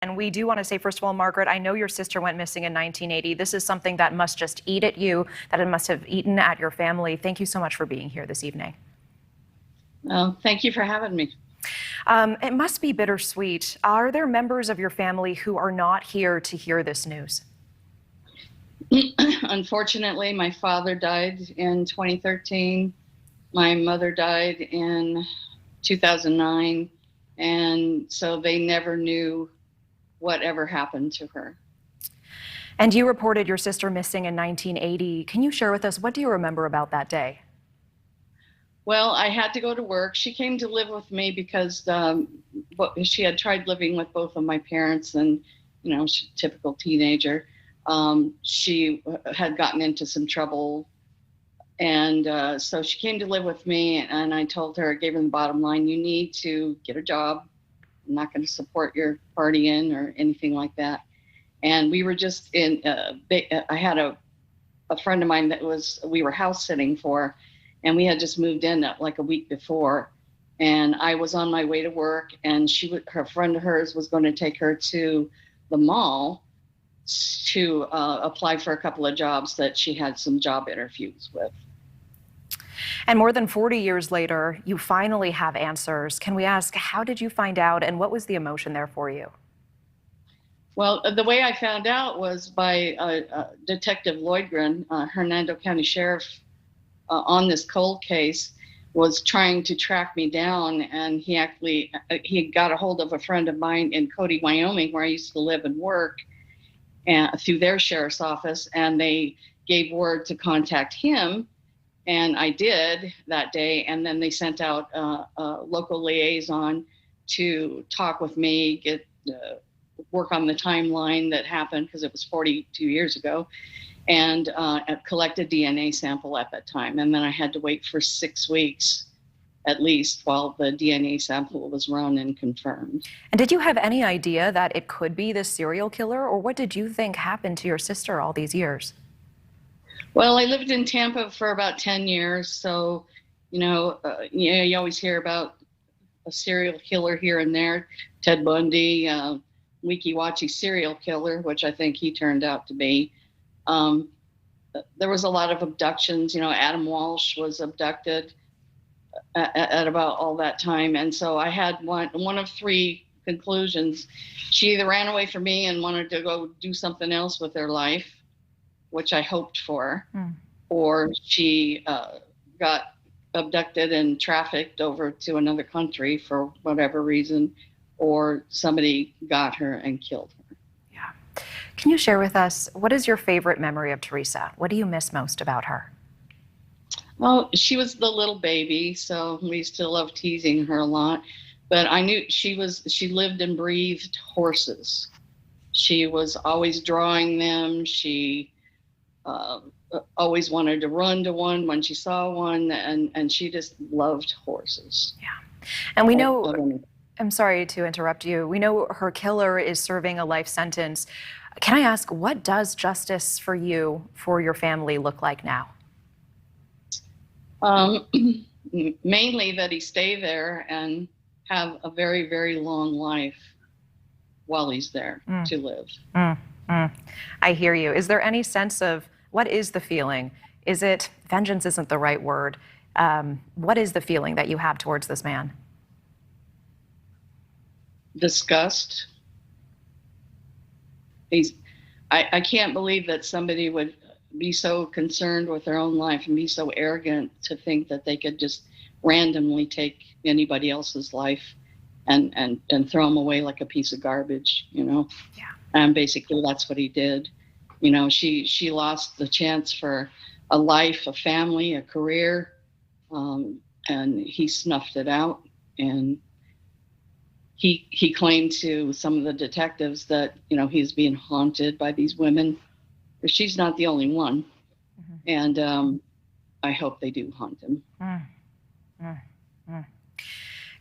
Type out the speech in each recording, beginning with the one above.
And we do want to say, first of all, Margaret, I know your sister went missing in 1980. This is something that must just eat at you, that it must have eaten at your family. Thank you so much for being here this evening. Well, thank you for having me. It must be bittersweet. Are there members of your family who are not here to hear this news? Unfortunately, my father died in 2013. My mother died in 2009. And so they never knew whatever happened to her. And you reported your sister missing in 1980. Can you share with us, what do you remember about that day? Well, I had to go to work. She came to live with me because she had tried living with both of my parents, and, you know, she's a typical teenager. She had gotten into some trouble. And so she came to live with me, and I told her, I gave her the bottom line: you need to get a job. I'm not going to support your partying or anything like that. And we were just in, I had a friend of mine that we were house sitting for, and we had just moved in like a week before. And I was on my way to work, and her friend of hers was going to take her to the mall to apply for a couple of jobs that she had some job interviews with. And more than 40 years later, you finally have answers. Can we ask, how did you find out, and what was the emotion there for you? Well, the way I found out was by Detective Lloydgren, Hernando County Sheriff, on this cold case, was trying to track me down. And he got a hold of a friend of mine in Cody, Wyoming, where I used to live and work, and through their sheriff's office, and they gave word to contact him. And I did that day, and then they sent out a local liaison to talk with me, work on the timeline that happened, because it was 42 years ago, and collect a DNA sample at that time. And then I had to wait for 6 weeks at least while the DNA sample was run and confirmed. And did you have any idea that it could be this serial killer, or what did you think happened to your sister all these years? Well, I lived in Tampa for about 10 years. So, you always hear about a serial killer here and there. Ted Bundy, Weeki-Wachi serial killer, which I think he turned out to be. There was a lot of abductions. Adam Walsh was abducted at about all that time. And so I had one of three conclusions. She either ran away from me and wanted to go do something else with her life, which I hoped for, or she got abducted and trafficked over to another country for whatever reason, or somebody got her and killed her. Yeah. Can you share with us, what is your favorite memory of Theresa? What do you miss most about her? Well, she was the little baby, so we used to love teasing her a lot. But I knew she lived and breathed horses. She was always drawing them. She always wanted to run to one when she saw one, and she just loved horses. Yeah. And we know, I'm sorry to interrupt you, we know her killer is serving a life sentence. Can I ask, what does justice for you, for your family, look like now? Mainly that he stay there and have a very, very long life while he's there to live. I hear you. Is there any sense of, what is the feeling? Is it, vengeance isn't the right word. What is the feeling that you have towards this man? Disgust. I can't believe that somebody would be so concerned with their own life and be so arrogant to think that they could just randomly take anybody else's life and throw them away like a piece of garbage, Yeah. And basically that's what he did. She lost the chance for a life, a family, a career, and he snuffed it out. And he claimed to some of the detectives that, he's being haunted by these women. She's not the only one. And I hope they do haunt him.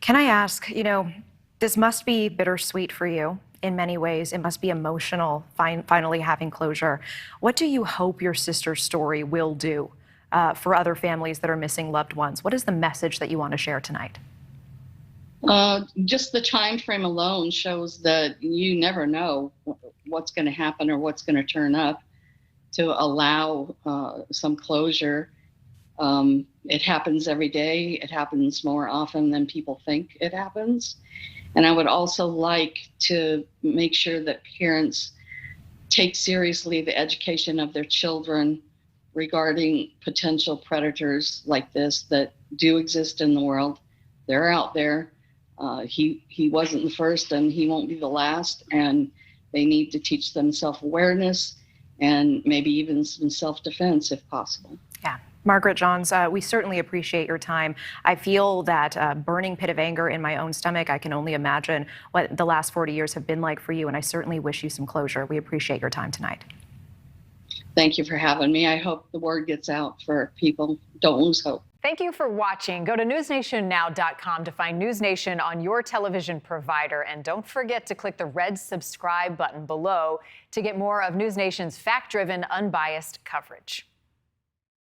Can I ask, this must be bittersweet for you in many ways. It must be emotional, finally having closure. What do you hope your sister's story will do for other families that are missing loved ones? What is the message that you want to share tonight? Just the time frame alone shows that you never know what's going to happen or what's going to turn up to allow some closure. It happens every day. It happens more often than people think it happens. And I would also like to make sure that parents take seriously the education of their children regarding potential predators like this that do exist in the world. They're out there. He wasn't the first and he won't be the last. And they need to teach them self-awareness and maybe even some self-defense if possible. Yeah. Margaret Johns, we certainly appreciate your time. I feel that burning pit of anger in my own stomach. I can only imagine what the last 40 years have been like for you, and I certainly wish you some closure. We appreciate your time tonight. Thank you for having me. I hope the word gets out for people. Don't lose hope. Thank you for watching. Go to newsnationnow.com to find News Nation on your television provider. And don't forget to click the red subscribe button below to get more of News Nation's fact-driven, unbiased coverage.